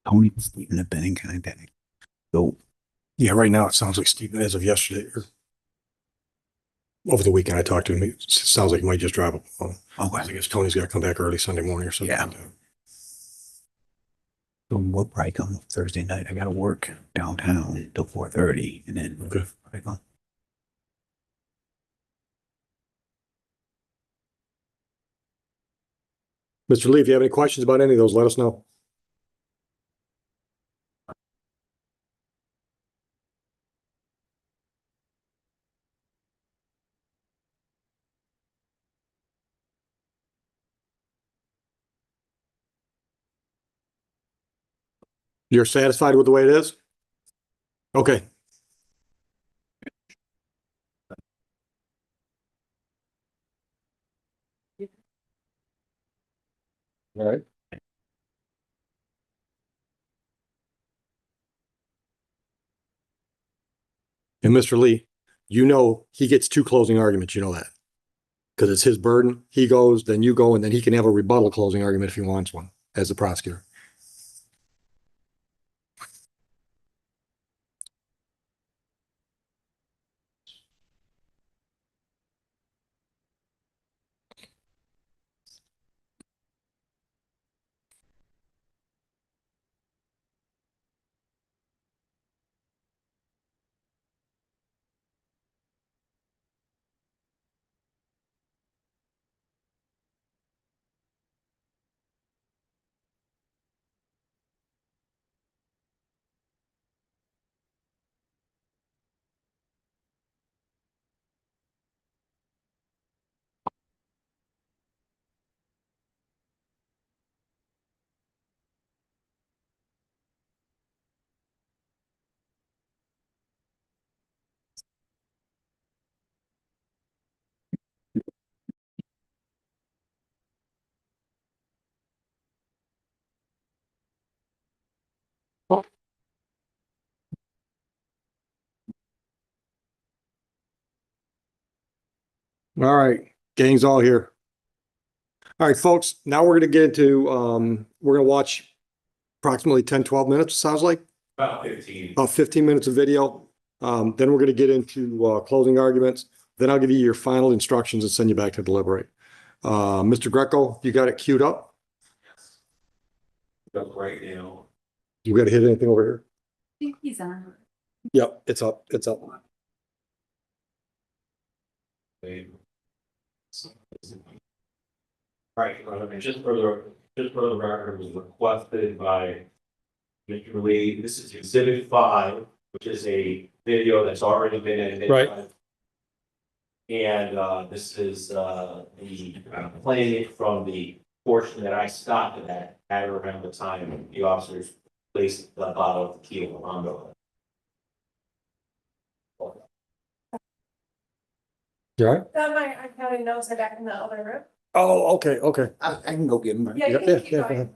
Tony and Stephen have been in contact. So Yeah, right now it sounds like Stephen, as of yesterday or over the weekend, I talked to him. It sounds like he might just drive up. I guess Tony's got to come back early Sunday morning or something. Yeah. Like that. So we'll probably come Thursday night. I gotta work downtown till 4:30 and then Okay. I go. Mr. Lee, if you have any questions about any of those, let us know. You're satisfied with the way it is? Okay. All right. And Mr. Lee, you know he gets two closing arguments. You know that because it's his burden. He goes, then you go, and then he can have a rebuttal closing argument if he wants one as the prosecutor. All right, gang's all here. All right, folks, now we're going to get into, we're going to watch approximately 10, 12 minutes, sounds like. About 15 minutes of video. Then we're going to get into closing arguments. Then I'll give you your final instructions and send you back to deliberate. Mr. Greco, you got it queued up? Right now. You got to hit anything over here? I think he's on. Yep, it's up. It's up. Right, just for the record, it was requested by Mr. Lee. This is Exhibit 5, which is a video that's already been edited. Right. And this is the playing it from the portion that I stopped at around the time the officers placed the bottle of tequila on the. You all right? My county knows are back in the other room. Oh, okay, okay. I can go get him. Right? Yeah, Yeah, you yeah, can keep yeah. going.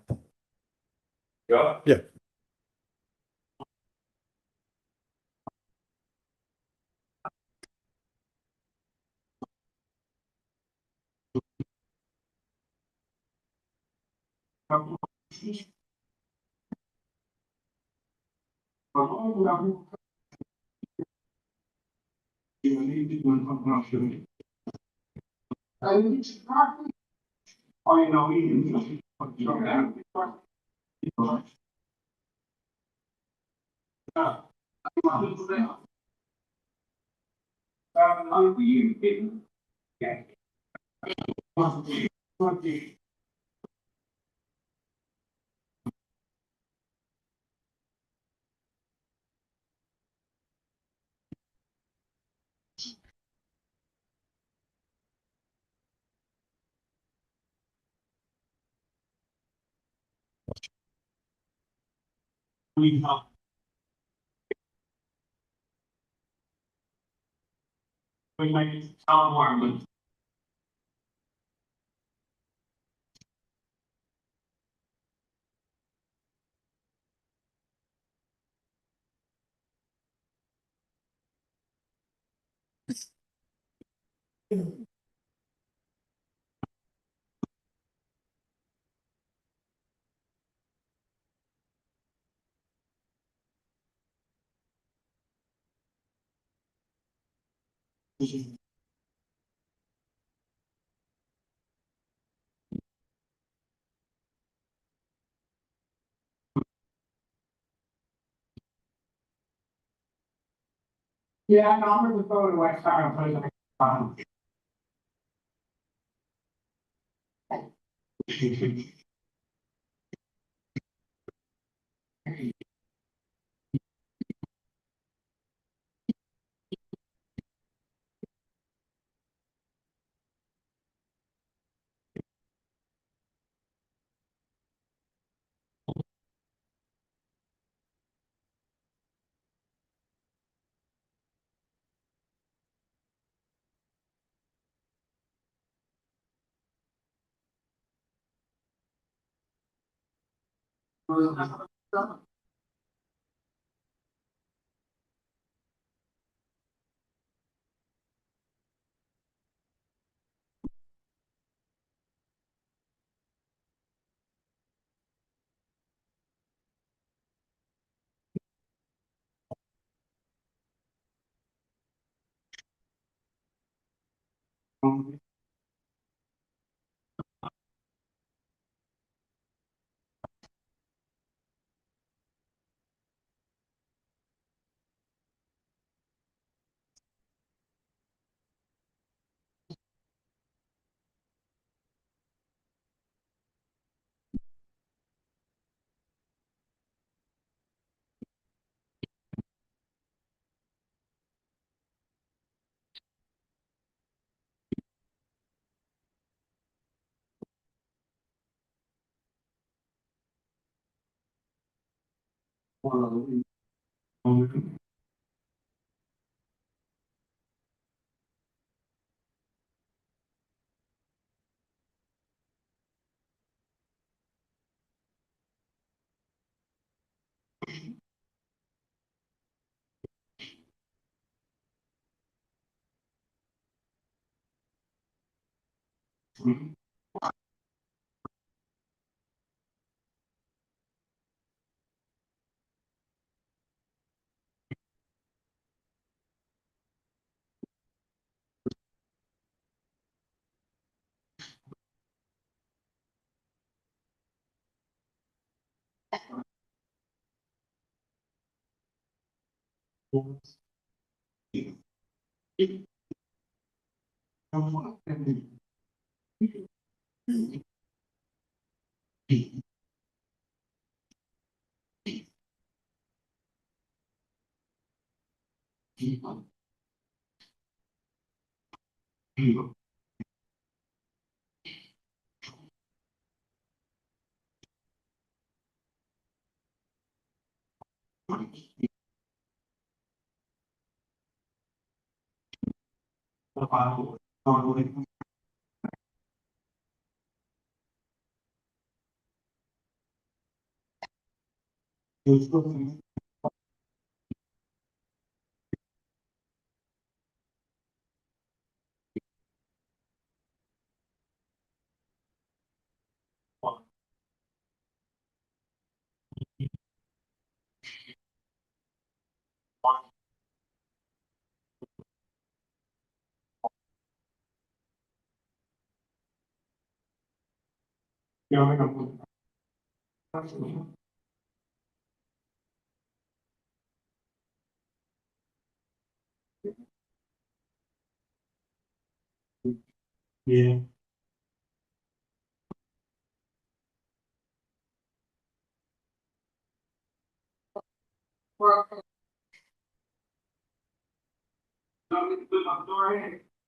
Yeah. Yeah, no, I'm gonna throw it away. Sorry, I'm putting it on. Yeah.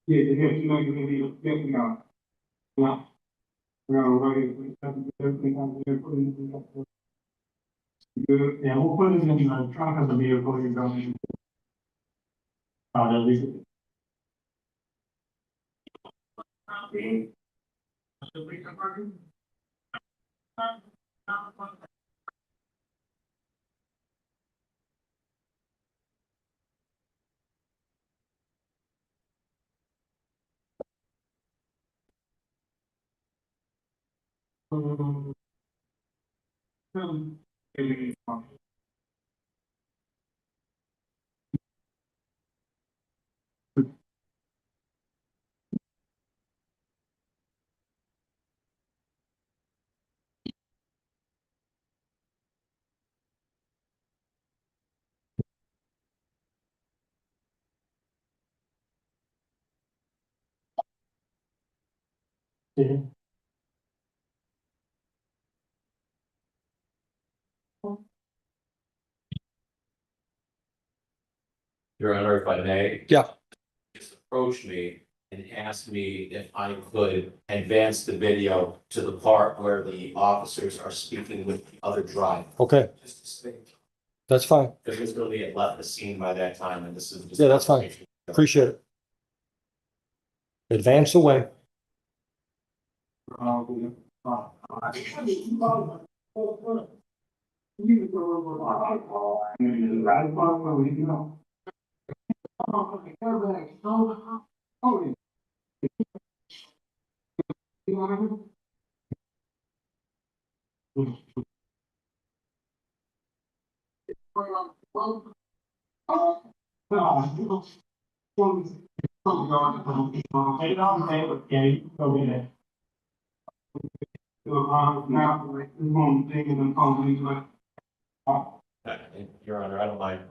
Yeah, you know, you maybe, you know. Yeah. No, right. Yeah, we'll put it in the trunk of the vehicle you're going. That'll be. Yeah. Your Honor, if I may. Yeah. Just approached me and asked me if I could advance the video to the part where the officers are speaking with the other driver. Okay, Just to say, that's fine. because Mr. Lee had left the scene by that time, and this is just. Yeah, that's fine. Appreciate it. Advance away. Your Honor, I don't mind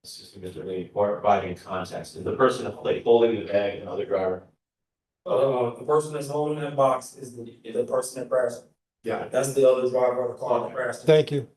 assisting Mr. Lee or providing context. Is the person like holding the bag and other driver? The person that's holding that box is the person that crashed. Yeah. That's the other driver of the car that crashed. Thank you.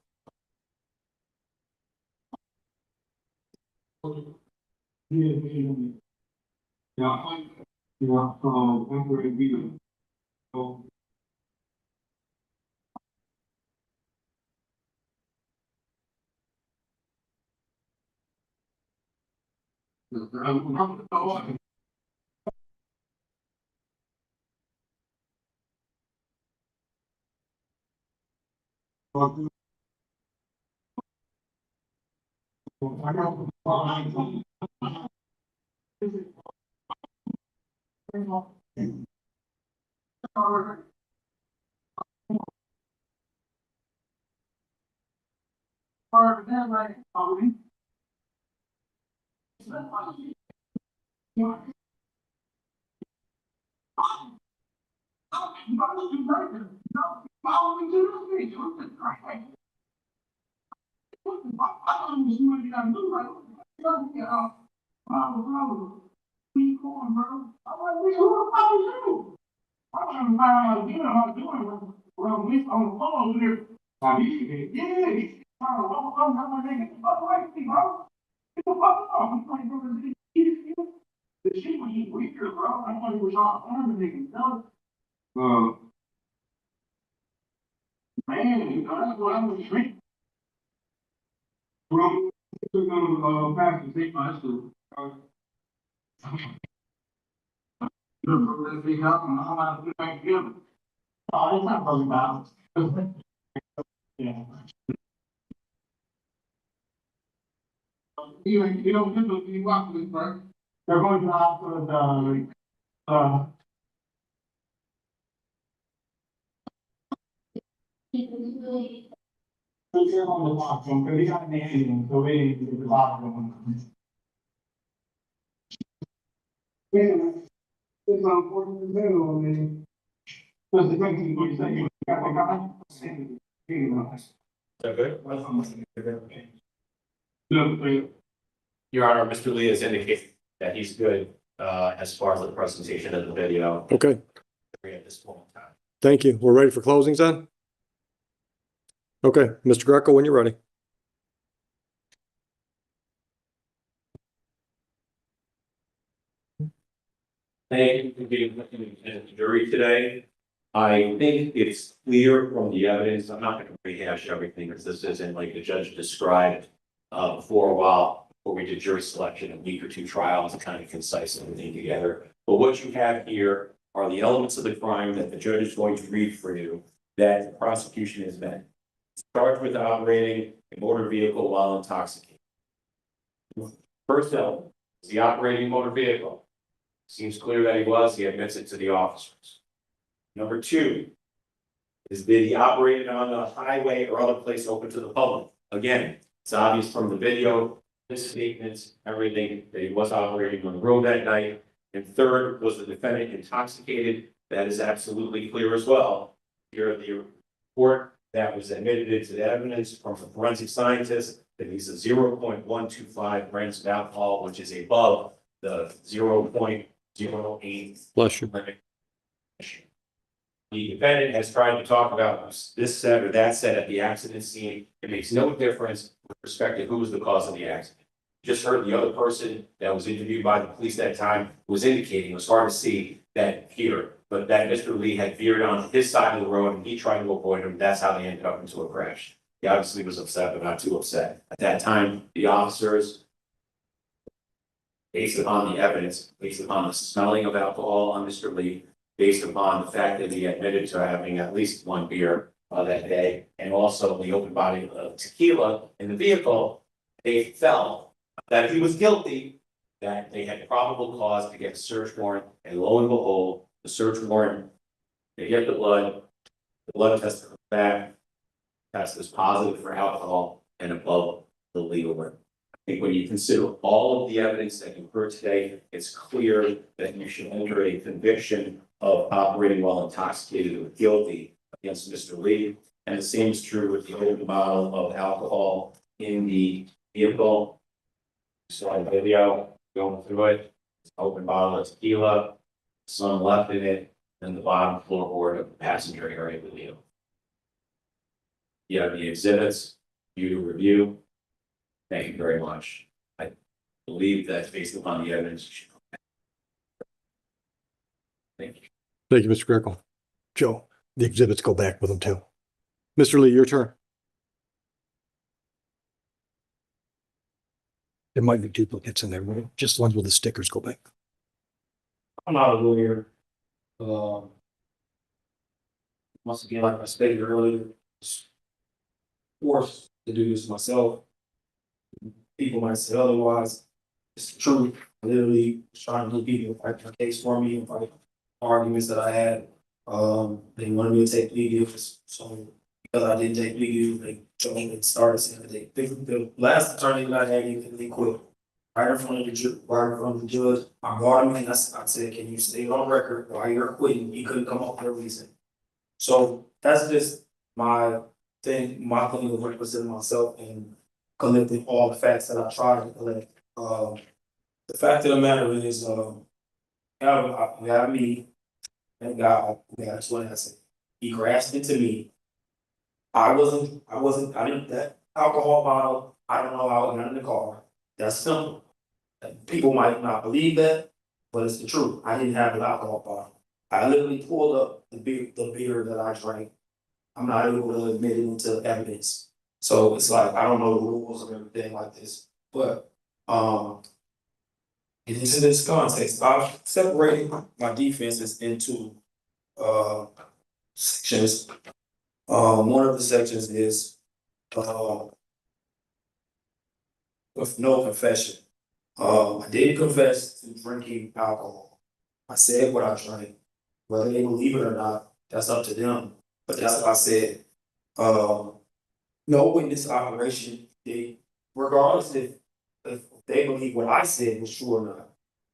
They're going to offer on the box, because he got the engine, so we need to do the box one. Yeah, it's unfortunate as hell, I mean. Because the thing you say, you got the guy. Is that good? Look, Your Honor, Mr. Lee has indicated that he's good, as far as the presentation of the video. Okay, this point in time. Thank you. We're ready for closings then? Okay, Mr. Greco, when you're ready. Thank you for being with the jury today. I think it's clear from the evidence, I'm not going to rehash everything because this isn't like the judge described for a while, before we did jury selection, a week or two trial to kind of concise everything together. But what you have here are the elements of the crime that the judge is going to read for you that the prosecution has met. Charged with operating a motor vehicle while intoxicated. First element is the operating motor vehicle. Seems clear that he was, he admits it to the officers. Number two is that he operated on a highway or other place open to the public. Again, it's obvious from the video, his statements, everything, that he was operating on the road that night. And third, was the defendant intoxicated? That is absolutely clear as well. Here are the report that was admitted into the evidence from the forensic scientist that he's a 0.125 grams of alcohol, which is above the 0.08 Bless you. limit. The defendant has tried to talk about this set or that set at the accident scene. It makes no difference with respect to who was the cause of the accident. Just heard the other person that was interviewed by the police that time was indicating, it was hard to see that here, but that Mr. Lee had veered on his side of the road and he tried to avoid him. That's how they ended up into a crash. He obviously was upset, but not too upset. At that time, the officers, based upon the evidence, based upon the smelling of alcohol on Mr. Lee, based upon the fact that he admitted to having at least one beer that day, and also the open body of tequila in the vehicle, they felt that if he was guilty, that they had probable cause to get a search warrant, and lo and behold, the search warrant, they get the blood test comes back, test is positive for alcohol and above the legal limit. I think when you consider all of the evidence that you heard today, it's clear that you should enter a conviction of operating while intoxicated or guilty against Mr. Lee. And the same is true with the open bottle of alcohol in the vehicle. You saw the video going through it. It's an open bottle of tequila, some left in it, and the bottom floorboard of the passenger area of the vehicle. You have the exhibits for you to review. Thank you very much. I believe that based upon the evidence, you should. Thank you. Thank you, Mr. Greco. Joe, the exhibits go back with them too. Mr. Lee, your turn. There might be duplicates in there, just ones with the stickers go back. I'm not a lawyer. Once again, like I stated earlier, was forced to do this myself. People might say otherwise. It's the truth. I literally was trying to get people fight my case for me and fight arguments that I had. They wanted me to take plea deals, so because I didn't take plea deals, they told me to start saying that the last attorney that I had, they quit. Right in front of the judge, I brought him in. I said, "Can you stay on record while you're quitting?" He couldn't come up with a reason. So that's just my thing of representing myself and collecting all the facts that I tried to collect. The fact of the matter is, we have me and God. That's what I said. He crashed into me. I didn't, that alcohol bottle, I don't know how it got in the car. That's simple. People might not believe that, but it's the truth. I didn't have an alcohol bottle. I literally pulled up the beer that I drank. I'm not able to admit it into evidence. So it's like, I don't know the rules of everything like this, but, into this context, I've separated my defenses into, sections. One of the sections is, with no confession. I did confess to drinking alcohol. I said what I drank. Whether they believe it or not, that's up to them. But that's what I said. No witness operation. Regardless if they believe what I said was true or not.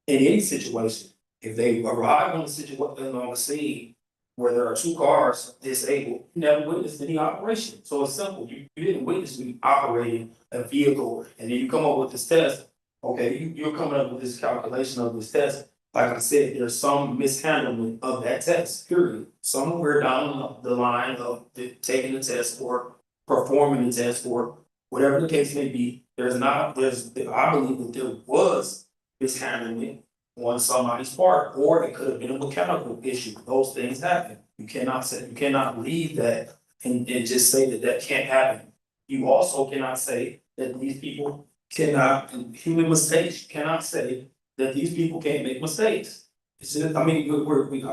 In any situation, if they arrive on the scene where there are two cars disabled, you never witnessed any operation. So it's simple. You didn't witness me operating a vehicle, and then you come up with this test. Okay, you're coming up with this calculation of this test. like I said, there's some mishandling of that test, period. Somewhere down the line of taking the test or performing the test or whatever the case may be, I believe that there was mishandling on somebody's part, or it could have been a mechanical issue. Those things happen. You cannot leave that and just say that that can't happen. You also cannot say that these people cannot, human mistakes, you cannot say that these people can't make mistakes. It's just, I mean,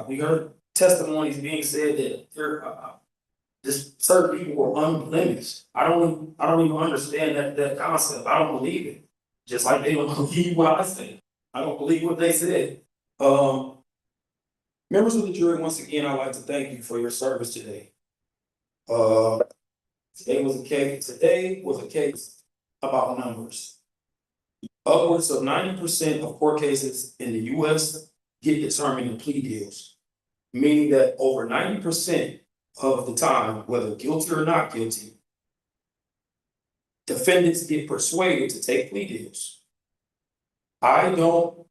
we heard testimonies being said that there, just certain people were unblemished. I don't even understand that concept. I don't believe it. Just like they don't believe what I say. I don't believe what they said. Members of the jury, once again, I'd like to thank you for your service today. Today was a case about numbers. Upwards of 90% of court cases in the US get determined in plea deals, meaning that over 90% of the time, whether guilty or not guilty, defendants get persuaded to take plea deals. I don't know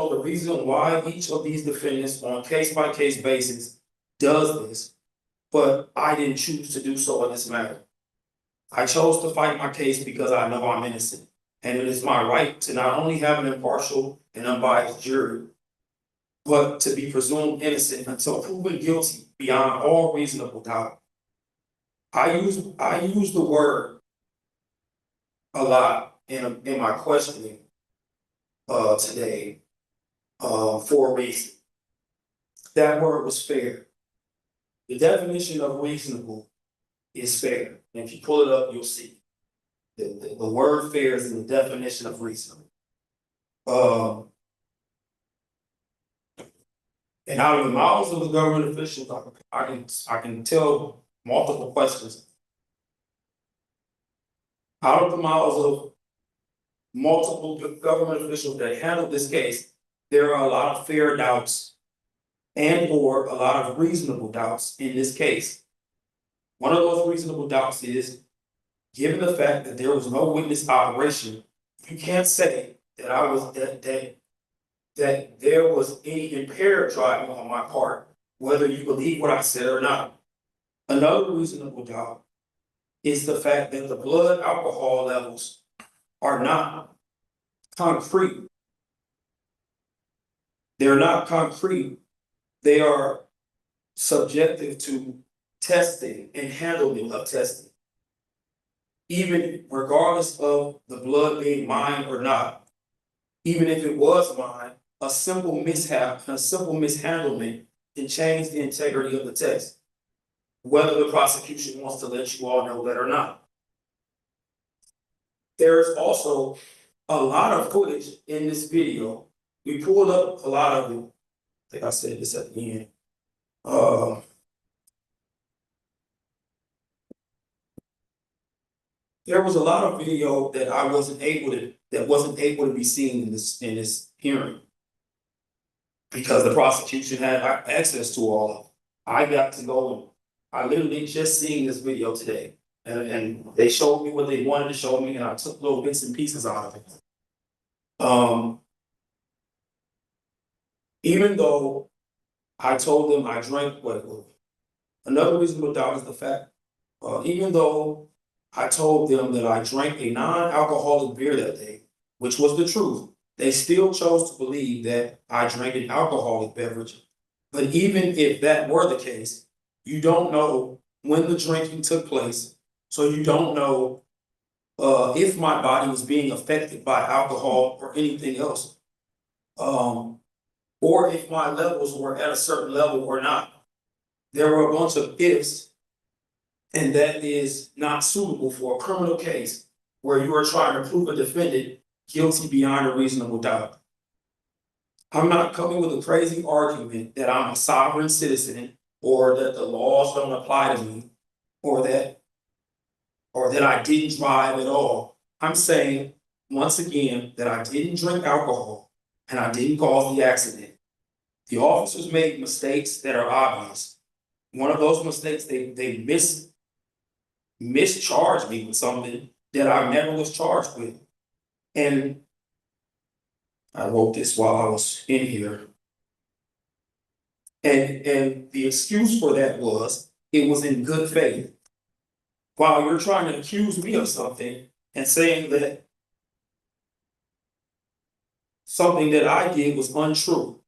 the reason why each of these defendants on case-by-case basis does this, but I didn't choose to do so in this matter. I chose to fight my case because I know I'm innocent, and it is my right to not only have an impartial and unbiased jury, but to be presumed innocent until proven guilty beyond all reasonable doubt. I use the word a lot in my questioning today for a reason. That word was fair. The definition of reasonable is fair. And if you pull it up, you'll see. The word fair is in the definition of reasonable. And out of the mouths of the government officials, I can tell multiple questions. Out of the mouths of multiple government officials that handled this case, there are a lot of fair doubts and or a lot of reasonable doubts in this case. One of those reasonable doubts is, given the fact that there was no witness operation, you can't say that that there was any impaired driving on my part, whether you believe what I said or not. Another reasonable doubt is the fact that the blood alcohol levels are not concrete. They're not concrete. They are subjective to testing and handling of testing. Even regardless of the blood being mine or not, even if it was mine, a simple mishap, a simple mishandlement can change the integrity of the test, whether the prosecution wants to let you all know that or not. There's also a lot of footage in this video. We pulled up a lot of it. I think I said this at the end. There was a lot of video that wasn't able to be seen in this hearing, because the prosecution had access to all of it. I got to go and I literally just seen this video today, and they showed me what they wanted to show me, and I took little bits and pieces out of it. Even though I told them I drank another reasonable doubt is the fact, even though I told them that I drank a non-alcoholic beer that day, which was the truth, they still chose to believe that I drank an alcoholic beverage. But even if that were the case, you don't know when the drinking took place, so you don't know if my body was being affected by alcohol or anything else, or if my levels were at a certain level or not. There were a bunch of ifs, and that is not suitable for a criminal case where you are trying to prove a defendant guilty beyond a reasonable doubt. I'm not coming with a crazy argument that I'm a sovereign citizen, or that the laws don't apply to me, or that I didn't drive at all. I'm saying, once again, that I didn't drink alcohol and I didn't cause the accident. The officers made mistakes that are obvious. One of those mistakes, they mischarged me with something that I never was charged with. And I wrote this while I was in here. And the excuse for that was, it was in good faith. While you're trying to accuse me of something and saying that something that I did was untrue.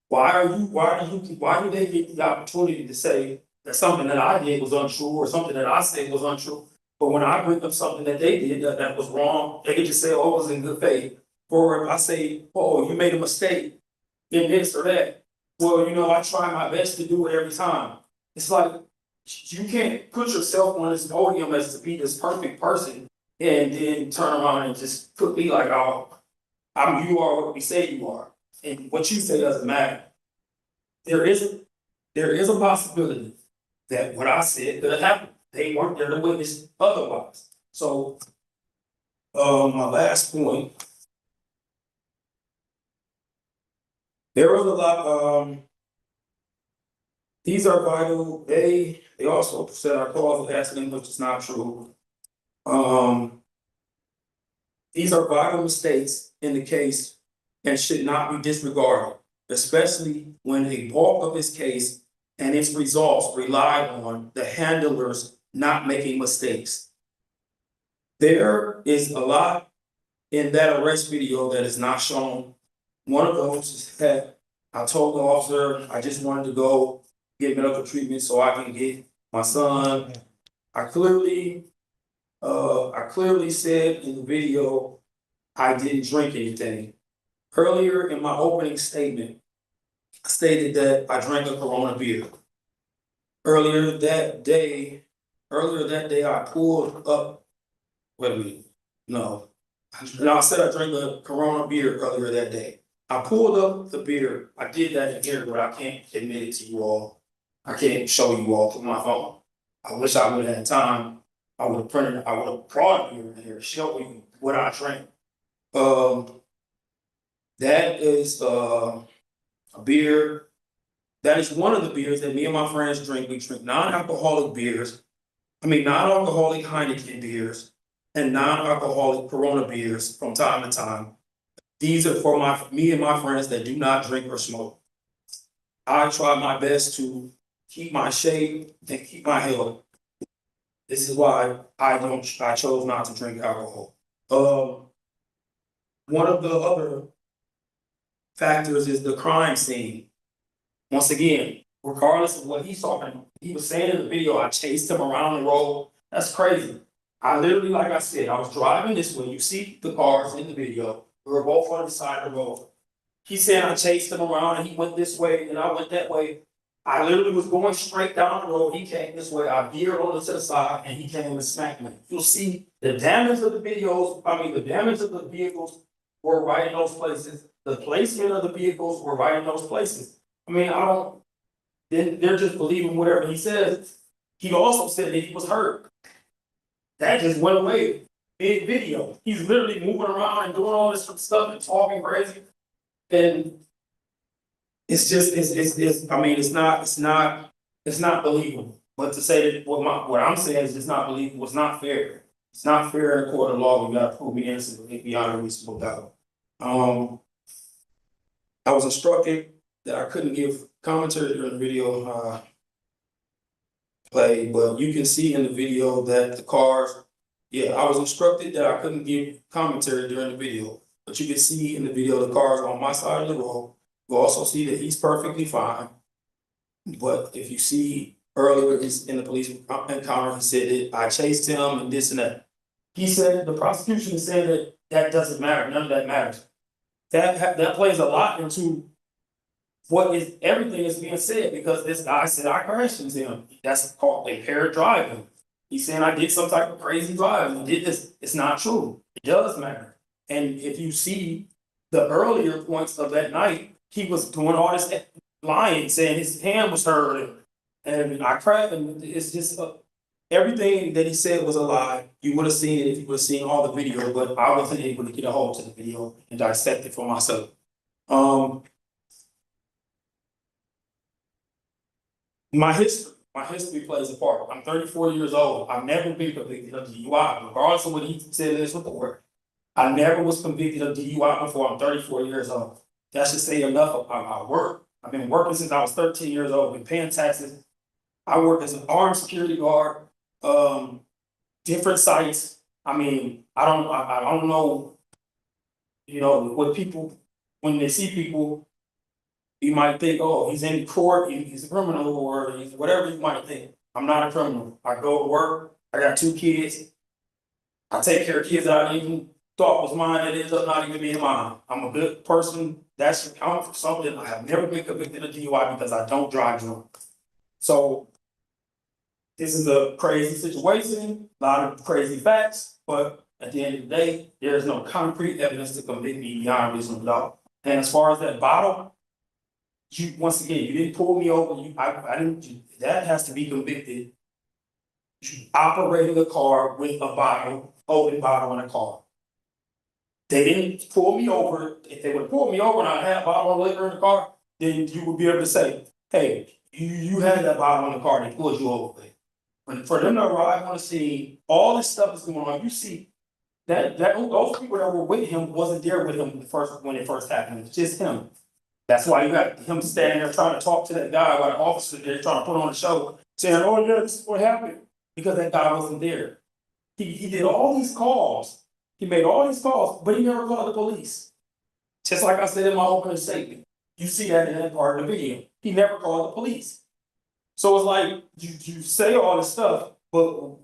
Why do they get the opportunity to say that something that I did was untrue or something that I said was untrue? But when I bring up something that they did that was wrong, they can just say, oh, it was in good faith. Or if I say, oh, you made a mistake in this or that, well, you know, I try my best to do it every time. It's like, you can't put yourself on this podium as to be this perfect person and then turn around and just put me like, oh, you are what we say you are. And what you say doesn't matter. There is a possibility that what I said could have happened. They weren't there to witness otherwise. So, my last point. There was a lot, these are vital. They also said our cause of accident, which is not true. These are vital mistakes in the case and should not be disregarded, especially when a bulk of this case and its results rely on the handlers not making mistakes. There is a lot in that arrest video that is not shown. One of those is that I told the officer I just wanted to go get medical treatment so I can get my son. I clearly said in the video I didn't drink anything. Earlier in my opening statement, I stated that I drank a Corona beer. Earlier that day, I pulled up. Wait a minute. No, I said I drank a Corona beer earlier that day. I pulled up the beer. I did that in here, but I can't admit it to you all. I can't show you all through my phone. I wish I would have had time. I would have brought a beer in here to show you what I drank. That is a beer. That is one of the beers that me and my friends drink. We drink non-alcoholic beers. Non-alcoholic Heineken beers and non-alcoholic Corona beers from time to time. These are for me and my friends that do not drink or smoke. I try my best to keep my shape and keep my health. This is why I chose not to drink alcohol. One of the other factors is the crime scene. Once again, regardless of what he's talking about, he was saying in the video, I chased him around the road. That's crazy. I literally, like I said, I was driving this way. You see the cars in the video. We were both on the side of the road. He said I chased him around and he went this way and I went that way. I literally was going straight down the road. He came this way. I veered over to the side and he came and smacked me. You'll see the damage of the the damage of the vehicles were right in those places. The placement of the vehicles were right in those places. They're just believing whatever he says. He also said that he was hurt. That just went away. Big video. He's literally moving around and doing all this stuff and talking crazy. And it's not believable. But to say that what I'm saying is it's not believable, it's not fair. It's not fair in a court of law. We gotta prove me innocent beyond a reasonable doubt. I was instructed that I couldn't give commentary during the video play, but you can see in the video that the cars, I was instructed that I couldn't give commentary during the video, but you can see in the video the cars on my side of the road. You also see that he's perfectly fine. But if you see earlier in the police encounter, he said that I chased him and this and that. He said the prosecution said that doesn't matter, none of that matters. That plays a lot into everything is being said because this guy said I crashed into him. That's called impaired driving. He's saying I did some type of crazy driving and did this. It's not true. It does matter. And if you see the earlier points of that night, he was doing all this lying, saying his hand was hurt and I crashed. And it's just everything that he said was a lie. You would have seen it if you would have seen all the video, but I wasn't able to get a hold to the video and dissect it for myself. My history plays a part. I'm 34 years old. I've never been convicted of DUI, regardless of what he said in his report. I never was convicted of DUI before I'm 34 years old. That should say enough about my work. I've been working since I was 13 years old, been paying taxes. I work as an armed security guard, different sites. I mean, I don't know, what people, when they see people, you might think, oh, he's in court, he's a criminal, or he's whatever you might think. I'm not a criminal. I go to work. I got 2 kids. I take care of kids that I even thought was mine that ends up not even being mine. I'm a good person. That's accounting for something. I have never been convicted of DUI because I don't drive drunk. So this is a crazy situation, a lot of crazy facts, but at the end of the day, there is no concrete evidence to convict me beyond reasonable doubt. And as far as that bottle, once again, you didn't pull me over. I didn't. That has to be convicted. Operating a car with a bottle, open bottle in a car. They didn't pull me over. If they would pull me over and I had a bottle of liquor in the car, then you would be able to say, "Hey, you had that bottle in the car. They pulled you over." But for them to arrive on the scene, all this stuff is going on. You see that those people that were with him wasn't there with him when it first happened. It's just him. That's why you got him standing there trying to talk to that guy while the officer there trying to put on a show, saying, "Oh yeah, this is what happened," because that guy wasn't there. He did all these calls. He made all these calls, but he never called the police. Just like I said in my opening statement. You see that in that part of the video. He never called the police. So it's like you say all this stuff, but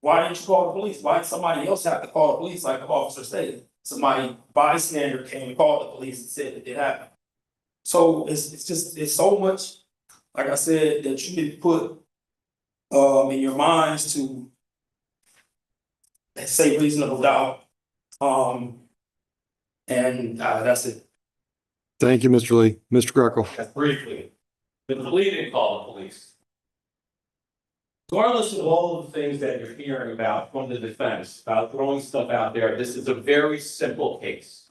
why didn't you call the police? Why did somebody else have to call the police like the officer stated? Somebody bystander came and called the police and said that it happened. So it's so much, like I said, that you need to put in your minds to say reasonable doubt. And that's it. Thank you, Mr. Lee. Mr. Greco. Briefly, the police didn't call the police. Regardless of all of the things that you're hearing about from the defense, about throwing stuff out there, this is a very simple case,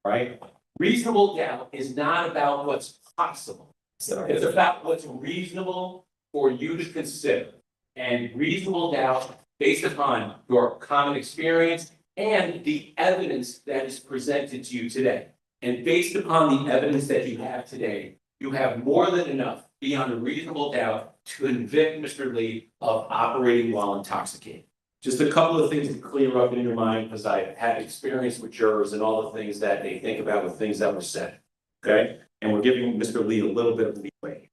right? Reasonable doubt is not about what's possible. It's about what's reasonable for you to consider. And reasonable doubt based upon your common experience and the evidence that is presented to you today. And based upon the evidence that you have today, you have more than enough beyond a reasonable doubt to convict Mr. Lee of operating while intoxicated. Just a couple of things to clear up in your mind, because I've had experience with jurors and all the things that they think about with things that were said, okay? And we're giving Mr. Lee a little bit of leeway.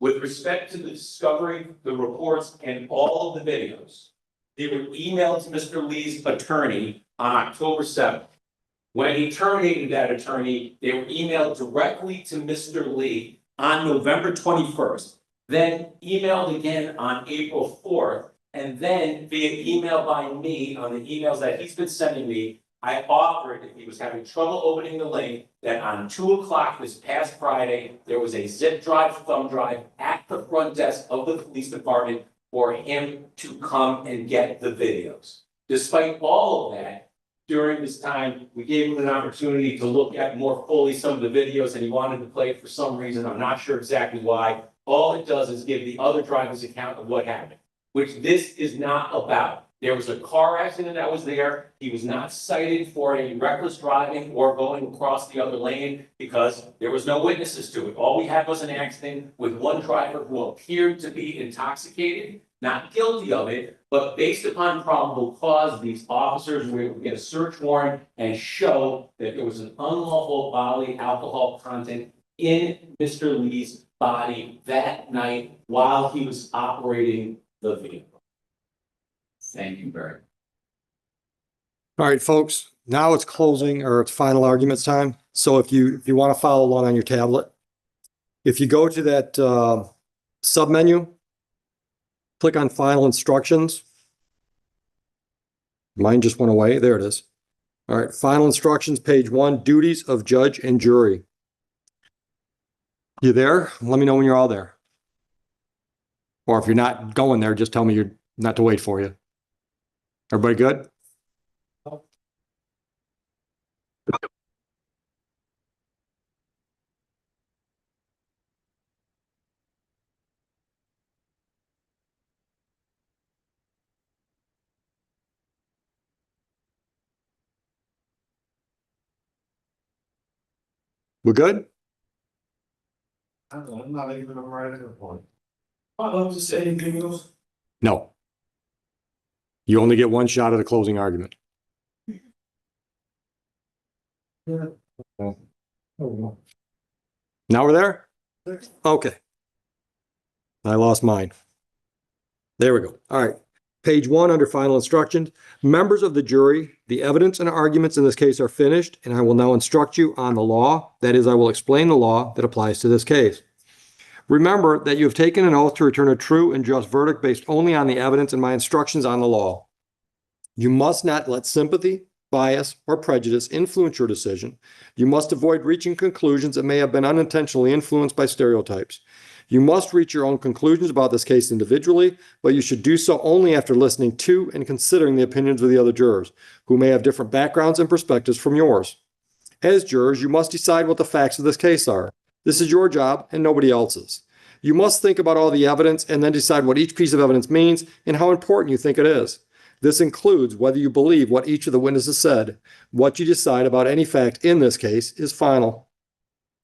With respect to the discovery, the reports, and all of the videos, they were emailed to Mr. Lee's attorney on October 7th. When he terminated that attorney, they were emailed directly to Mr. Lee on November 21st, then emailed again on April 4th, and then via email by me on the emails that he's been sending me, I offered, if he was having trouble opening the link, that on 2 o'clock this past Friday, there was a zip drive, thumb drive at the front desk of the police department for him to come and get the videos. Despite all of that, during this time, we gave him an opportunity to look at more fully some of the videos, and he wanted to play it for some reason. I'm not sure exactly why. All it does is give the other driver's account of what happened, which this is not about. There was a car accident that was there. He was not cited for a reckless driving or going across the other lane because there was no witnesses to it. All we had was an accident with one driver who appeared to be intoxicated, not guilty of it, but based upon probable cause, these officers were able to get a search warrant and show that there was an unlawful bodily alcohol content in Mr. Lee's body that night while he was operating the vehicle. Thank you very much. All right, folks, now it's closing or it's final arguments time. So if you want to follow along on your tablet, if you go to that sub menu, click on final instructions. Mine just went away. There it is. All right, final instructions, page 1, duties of judge and jury. You there? Let me know when you're all there. Or if you're not going there, just tell me you're not to wait for you. Everybody good? We're good? I don't know, I'm not even right at the point. I love to say anything else. No. You only get one shot at a closing argument. Yeah. Oh, no. Now we're there? Okay. I lost mine. There we go. All right. Page 1 under final instructions. Members of the jury, the evidence and arguments in this case are finished, and I will now instruct you on the law. That is, I will explain the law that applies to this case. Remember that you have taken an oath to return a true and just verdict based only on the evidence and my instructions on the law. You must not let sympathy, bias, or prejudice influence your decision. You must avoid reaching conclusions that may have been unintentionally influenced by stereotypes. You must reach your own conclusions about this case individually, but you should do so only after listening to and considering the opinions of the other jurors, who may have different backgrounds and perspectives from yours. As jurors, you must decide what the facts of this case are. This is your job and nobody else's. You must think about all the evidence and then decide what each piece of evidence means and how important you think it is. This includes whether you believe what each of the witnesses said. What you decide about any fact in this case is final.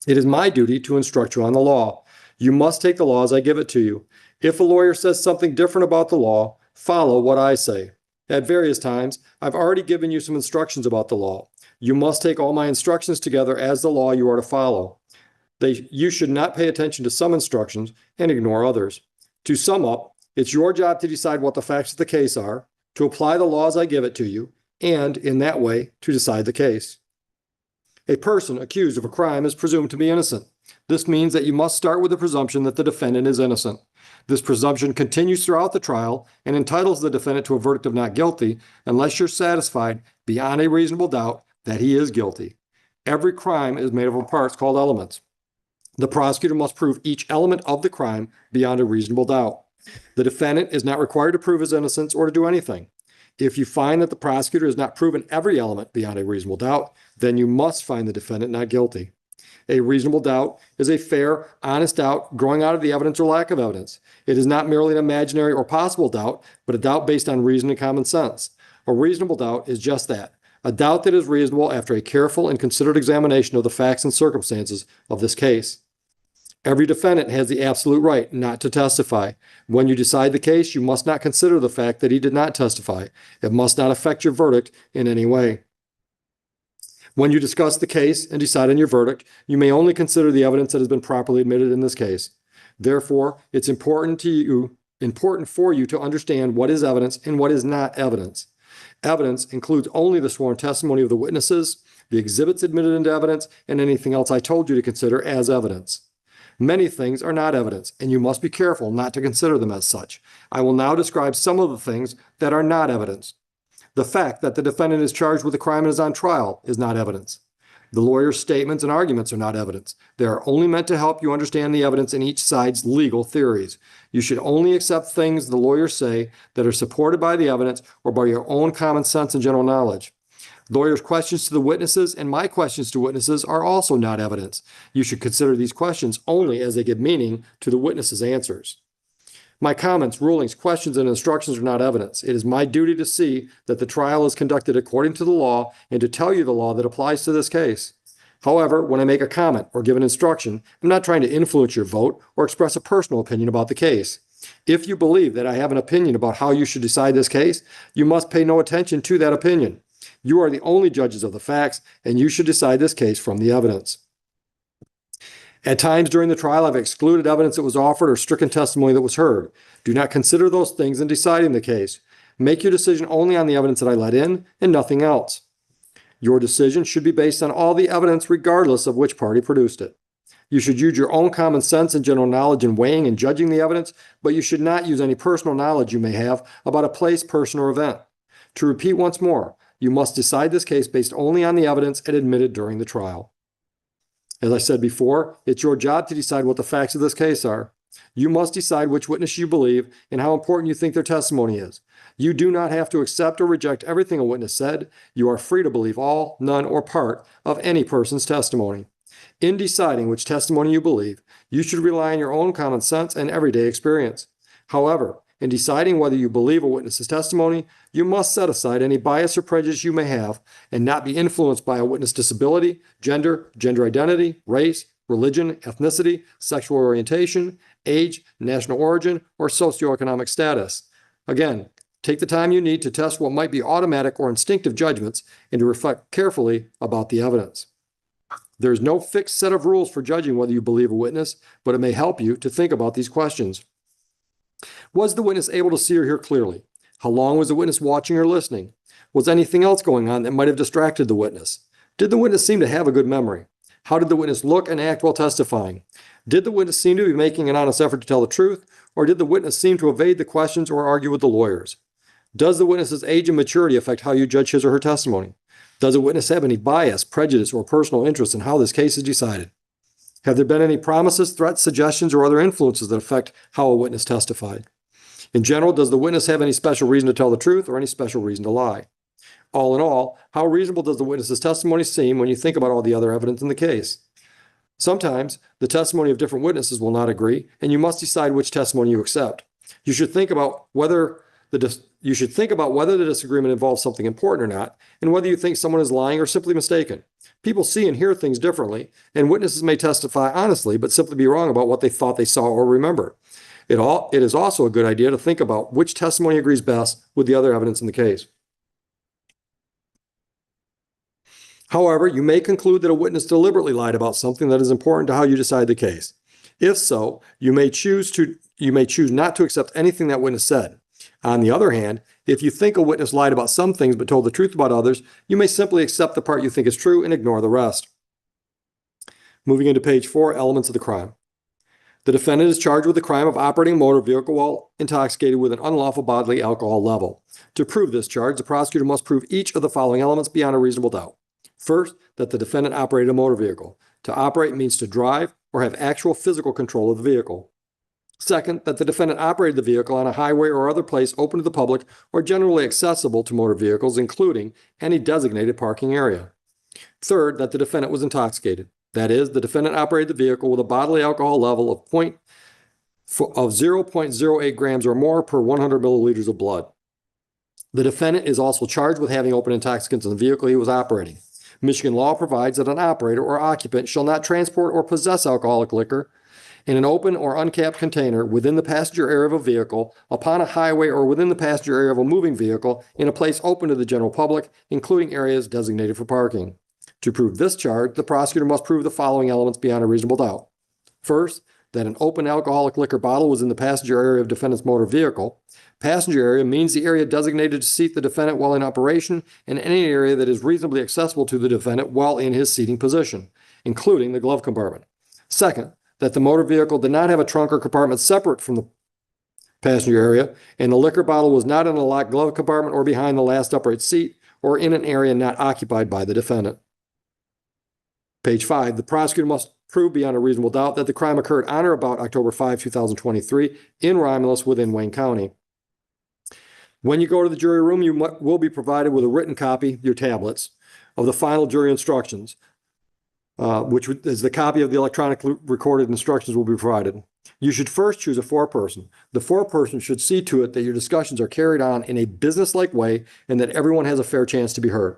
It is my duty to instruct you on the law. You must take the law as I give it to you. If a lawyer says something different about the law, follow what I say. At various times, I've already given you some instructions about the law. You must take all my instructions together as the law you are to follow. You should not pay attention to some instructions and ignore others. To sum up, it's your job to decide what the facts of the case are, to apply the law as I give it to you, and, in that way, to decide the case. A person accused of a crime is presumed to be innocent. This means that you must start with the presumption that the defendant is innocent. This presumption continues throughout the trial and entitles the defendant to a verdict of not guilty unless you're satisfied beyond a reasonable doubt that he is guilty. Every crime is made up of parts called elements. The prosecutor must prove each element of the crime beyond a reasonable doubt. The defendant is not required to prove his innocence or to do anything. If you find that the prosecutor has not proven every element beyond a reasonable doubt, then you must find the defendant not guilty. A reasonable doubt is a fair, honest doubt growing out of the evidence or lack of evidence. It is not merely an imaginary or possible doubt, but a doubt based on reason and common sense. A reasonable doubt is just that, a doubt that is reasonable after a careful and considered examination of the facts and circumstances of this case. Every defendant has the absolute right not to testify. When you decide the case, you must not consider the fact that he did not testify. It must not affect your verdict in any way. When you discuss the case and decide on your verdict, you may only consider the evidence that has been properly admitted in this case. Therefore, it's important for you to understand what is evidence and what is not evidence. Evidence includes only the sworn testimony of the witnesses, the exhibits admitted into evidence, and anything else I told you to consider as evidence. Many things are not evidence, and you must be careful not to consider them as such. I will now describe some of the things that are not evidence. The fact that the defendant is charged with a crime and is on trial is not evidence. The lawyer's statements and arguments are not evidence. They are only meant to help you understand the evidence in each side's legal theories. You should only accept things the lawyers say that are supported by the evidence or by your own common sense and general knowledge. Lawyers' questions to the witnesses and my questions to witnesses are also not evidence. You should consider these questions only as they give meaning to the witnesses' answers. My comments, rulings, questions, and instructions are not evidence. It is my duty to see that the trial is conducted according to the law and to tell you the law that applies to this case. However, when I make a comment or give an instruction, I'm not trying to influence your vote or express a personal opinion about the case. If you believe that I have an opinion about how you should decide this case, you must pay no attention to that opinion. You are the only judges of the facts, and you should decide this case from the evidence. At times during the trial, I've excluded evidence that was offered or stricken testimony that was heard. Do not consider those things in deciding the case. Make your decision only on the evidence that I let in and nothing else. Your decision should be based on all the evidence regardless of which party produced it. You should use your own common sense and general knowledge in weighing and judging the evidence, but you should not use any personal knowledge you may have about a place, person, or event. To repeat once more, you must decide this case based only on the evidence and admitted during the trial. As I said before, it's your job to decide what the facts of this case are. You must decide which witness you believe and how important you think their testimony is. You do not have to accept or reject everything a witness said. You are free to believe all, none, or part of any person's testimony. In deciding which testimony you believe, you should rely on your own common sense and everyday experience. However, in deciding whether you believe a witness's testimony, you must set aside any bias or prejudice you may have and not be influenced by a witness' disability, gender, gender identity, race, religion, ethnicity, sexual orientation, age, national origin, or socioeconomic status. Again, take the time you need to test what might be automatic or instinctive judgments and to reflect carefully about the evidence. There is no fixed set of rules for judging whether you believe a witness, but it may help you to think about these questions. Was the witness able to see or hear clearly? How long was the witness watching or listening? Was anything else going on that might have distracted the witness? Did the witness seem to have a good memory? How did the witness look and act while testifying? Did the witness seem to be making an honest effort to tell the truth, or did the witness seem to evade the questions or argue with the lawyers? Does the witness's age and maturity affect how you judge his or her testimony? Does a witness have any bias, prejudice, or personal interest in how this case is decided? Have there been any promises, threats, suggestions, or other influences that affect how a witness testified? In general, does the witness have any special reason to tell the truth or any special reason to lie? All in all, how reasonable does the witness's testimony seem when you think about all the other evidence in the case? Sometimes the testimony of different witnesses will not agree, and you must decide which testimony you accept. You should think about whether the disagreement involves something important or not, and whether you think someone is lying or simply mistaken. People see and hear things differently, and witnesses may testify honestly, but simply be wrong about what they thought they saw or remembered. It is also a good idea to think about which testimony agrees best with the other evidence in the case. However, you may conclude that a witness deliberately lied about something that is important to how you decide the case. If so, you may choose not to accept anything that witness said. On the other hand, if you think a witness lied about some things but told the truth about others, you may simply accept the part you think is true and ignore the rest. Moving into page 4, elements of the crime. The defendant is charged with the crime of operating a motor vehicle while intoxicated with an unlawful bodily alcohol level. To prove this charge, the prosecutor must prove each of the following elements beyond a reasonable doubt. First, that the defendant operated a motor vehicle. To operate means to drive or have actual physical control of the vehicle. Second, that the defendant operated the vehicle on a highway or other place open to the public or generally accessible to motor vehicles, including any designated parking area. Third, that the defendant was intoxicated. That is, the defendant operated the vehicle with a bodily alcohol level of 0.08 grams or more per 100 milliliters of blood. The defendant is also charged with having open intoxicants in the vehicle he was operating. Michigan law provides that an operator or occupant shall not transport or possess alcoholic liquor in an open or uncapped container within the passenger area of a vehicle, upon a highway, or within the passenger area of a moving vehicle in a place open to the general public, including areas designated for parking. To prove this charge, the prosecutor must prove the following elements beyond a reasonable doubt. First, that an open alcoholic liquor bottle was in the passenger area of defendant's motor vehicle. Passenger area means the area designated to seat the defendant while in operation and any area that is reasonably accessible to the defendant while in his seating position, including the glove compartment. Second, that the motor vehicle did not have a trunk or compartment separate from the passenger area, and the liquor bottle was not in a locked glove compartment or behind the last upright seat or in an area not occupied by the defendant. Page 5, the prosecutor must prove beyond a reasonable doubt that the crime occurred on or about October 5, 2023 in Romulus within Wayne County. When you go to the jury room, you will be provided with a written copy, your tablets, of the final jury instructions, which is the copy of the electronically recorded instructions will be provided. You should first choose a foreperson. The foreperson should see to it that your discussions are carried on in a businesslike way and that everyone has a fair chance to be heard.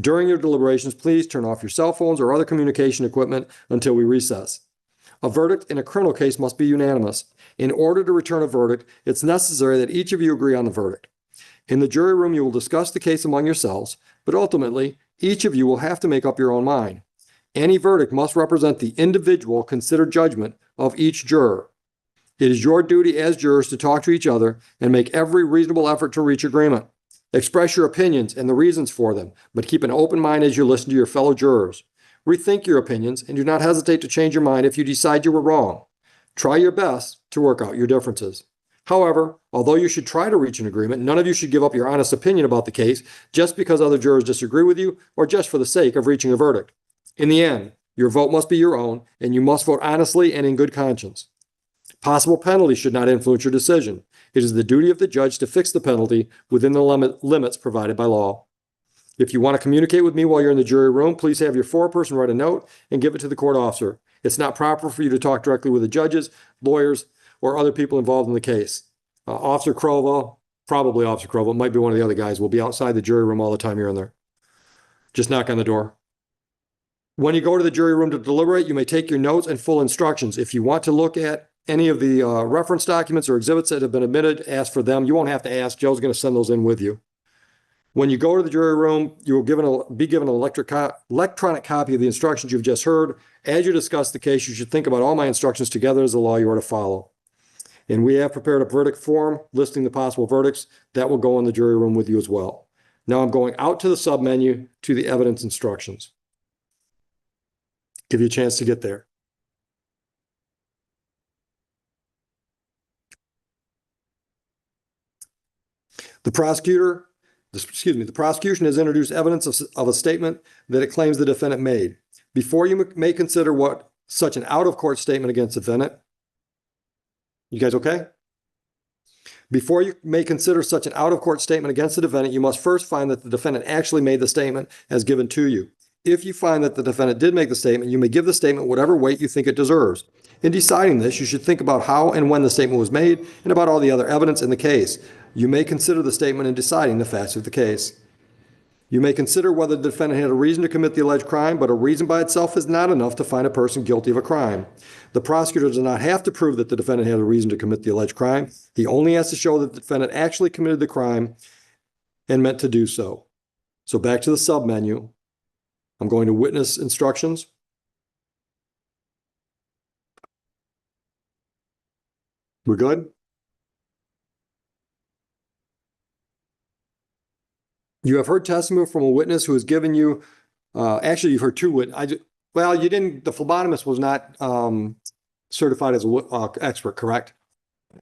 During your deliberations, please turn off your cell phones or other communication equipment until we recess. A verdict in a criminal case must be unanimous. In order to return a verdict, it's necessary that each of you agree on the verdict. In the jury room, you will discuss the case among yourselves, but ultimately, each of you will have to make up your own mind. Any verdict must represent the individual considered judgment of each juror. It is your duty as jurors to talk to each other and make every reasonable effort to reach agreement. Express your opinions and the reasons for them, but keep an open mind as you listen to your fellow jurors. Rethink your opinions and do not hesitate to change your mind if you decide you were wrong. Try your best to work out your differences. However, although you should try to reach an agreement, none of you should give up your honest opinion about the case just because other jurors disagree with you or just for the sake of reaching a verdict. In the end, your vote must be your own, and you must vote honestly and in good conscience. Possible penalties should not influence your decision. It is the duty of the judge to fix the penalty within the limits provided by law. If you want to communicate with me while you're in the jury room, please have your foreperson write a note and give it to the court officer. It's not proper for you to talk directly with the judges, lawyers, or other people involved in the case. Officer Crova, probably Officer Crova, might be one of the other guys, will be outside the jury room all the time you're in there. Just knock on the door. When you go to the jury room to deliberate, you may take your notes and full instructions. If you want to look at any of the reference documents or exhibits that have been admitted, ask for them. You won't have to ask. Joe's going to send those in with you. When you go to the jury room, you will be given an electronic copy of the instructions you've just heard. As you discuss the case, you should think about all my instructions together as the law you are to follow. And we have prepared a verdict form listing the possible verdicts that will go in the jury room with you as well. Now I'm going out to the submenu to the evidence instructions. Give you a chance to get there. The prosecution has introduced evidence of a statement that it claims the defendant made. Before you may consider what such an out-of-court statement against the defendant, you guys okay? Before you may consider such an out-of-court statement against the defendant, you must first find that the defendant actually made the statement as given to you. If you find that the defendant did make the statement, you may give the statement whatever weight you think it deserves. In deciding this, you should think about how and when the statement was made and about all the other evidence in the case. You may consider the statement in deciding the facts of the case. You may consider whether the defendant had a reason to commit the alleged crime, but a reason by itself is not enough to find a person guilty of a crime. The prosecutor does not have to prove that the defendant had a reason to commit the alleged crime. He only has to show that the defendant actually committed the crime and meant to do so. So back to the submenu. I'm going to witness instructions. We're good? You have heard testimony from a witness who has given you, actually you've heard two witnesses. Well, you didn't, the phlebotomist was not certified as an expert, correct?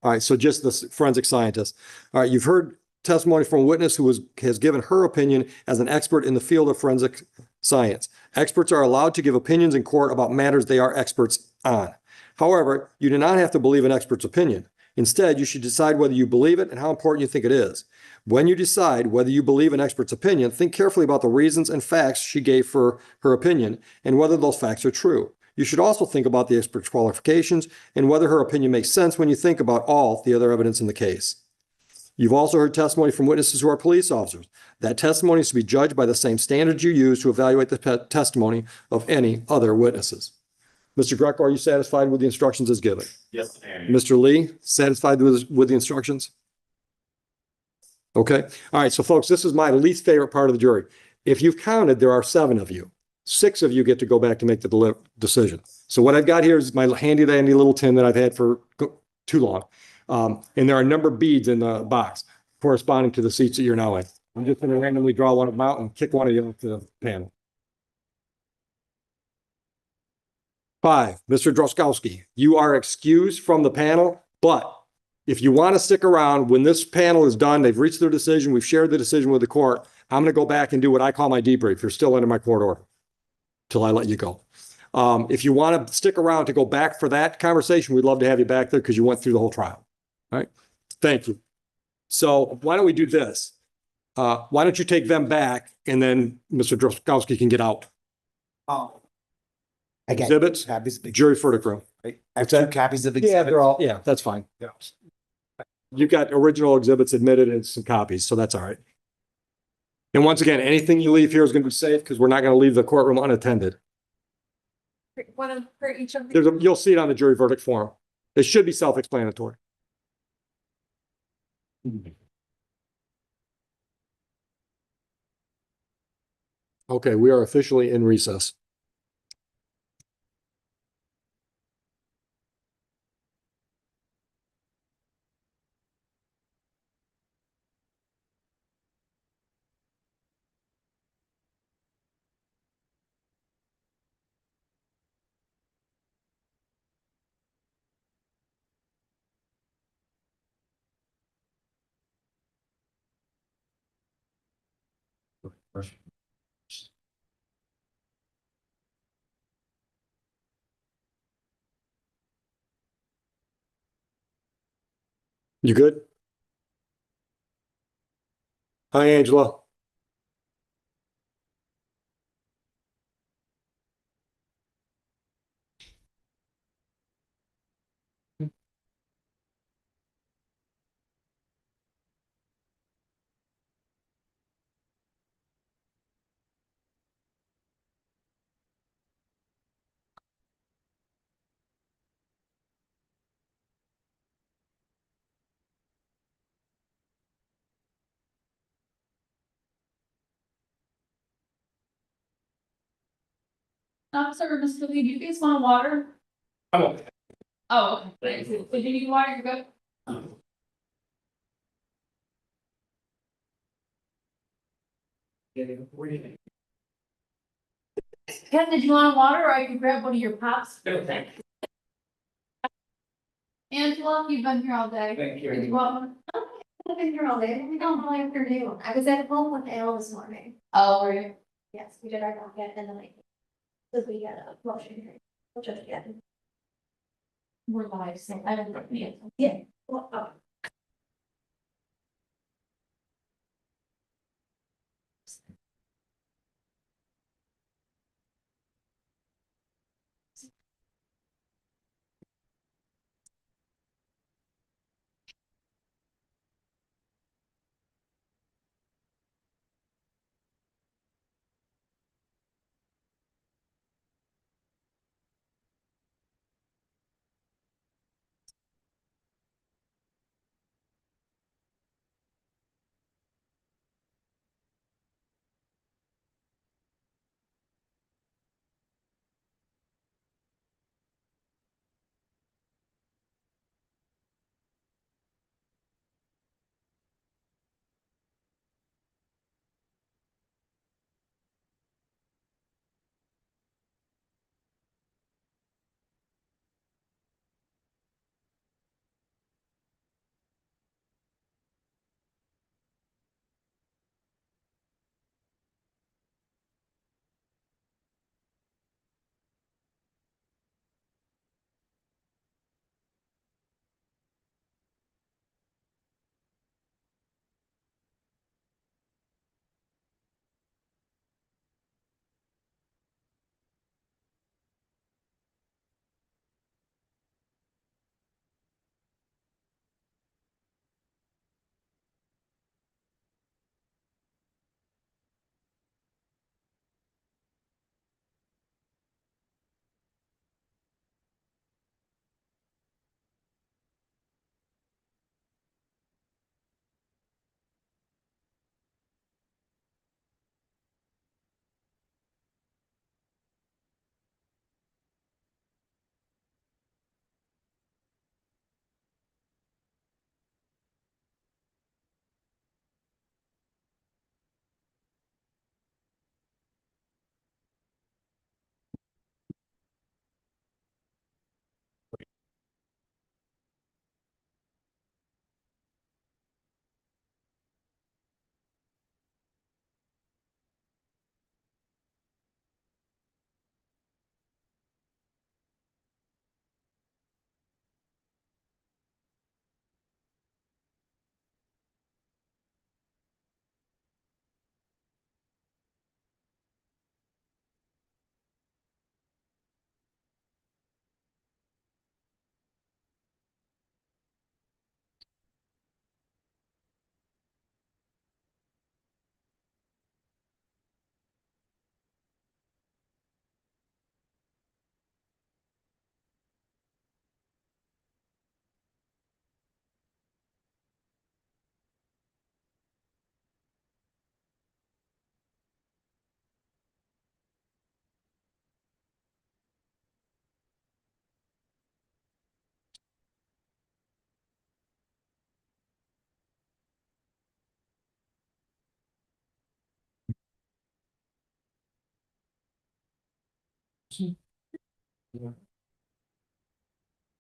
All right, so just the forensic scientist. All right, you've heard testimony from a witness who has given her opinion as an expert in the field of forensic science. Experts are allowed to give opinions in court about matters they are experts on. However, you do not have to believe an expert's opinion. Instead, you should decide whether you believe it and how important you think it is. When you decide whether you believe an expert's opinion, think carefully about the reasons and facts she gave for her opinion and whether those facts are true. You should also think about the expert's qualifications and whether her opinion makes sense when you think about all the other evidence in the case. You've also heard testimony from witnesses who are police officers. That testimony is to be judged by the same standards you use to evaluate the testimony of any other witnesses. Mr. Greco, are you satisfied with the instructions as given? Yes, ma'am. Mr. Lee, satisfied with the instructions? Okay. All right. So folks, this is my least favorite part of the jury. If you've counted, there are 7 of you. 6 of you get to go back to make the decision. So what I've got here is my handy dandy little tin that I've had for too long. And there are numbered beads in the box corresponding to the seats that you're now in. I'm just going to randomly draw one of them out and kick one of you into the panel. 5, Mr. Droskowski, you are excused from the panel, but if you want to stick around, when this panel is done, they've reached their decision, we've shared the decision with the court, I'm going to go back and do what I call my debrief. You're still under my court order till I let you go. If you want to stick around to go back for that conversation, we'd love to have you back there because you went through the whole trial. All right. Thank you. So why don't we do this? Why don't you take them back and then Mr. Droskowski can get out. I got Exhibits, copies of jury verdict room. I have 2 copies of Yeah, exhibits. they're all, yeah, that's fine. Yeah. You've got original exhibits admitted and some copies, so that's all right. And once again, anything you leave here is going to be safe because we're not going to leave the courtroom unattended. One for each of the. You'll see it on the jury verdict form. It should be self-explanatory. Okay, we are officially in recess. You good? Hi, Angela. Officer, Mr. Lee, do you guys want water? I'm okay. Oh, okay. Thanks. If you need water, you're good. What do you think? Ken, did you want water or I can grab one of your pops? Okay. Angela, you've been here all day. Thank you. Did you want one? I've been here all day. We don't know afternoon. I was at home with Al this morning. Oh, were you? Yes, we did our docket and then I. Because we had a motion hearing. We'll just get it. We're live, so I don't know. Yeah. Well,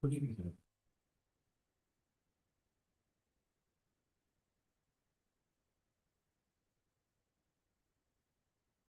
What do you think?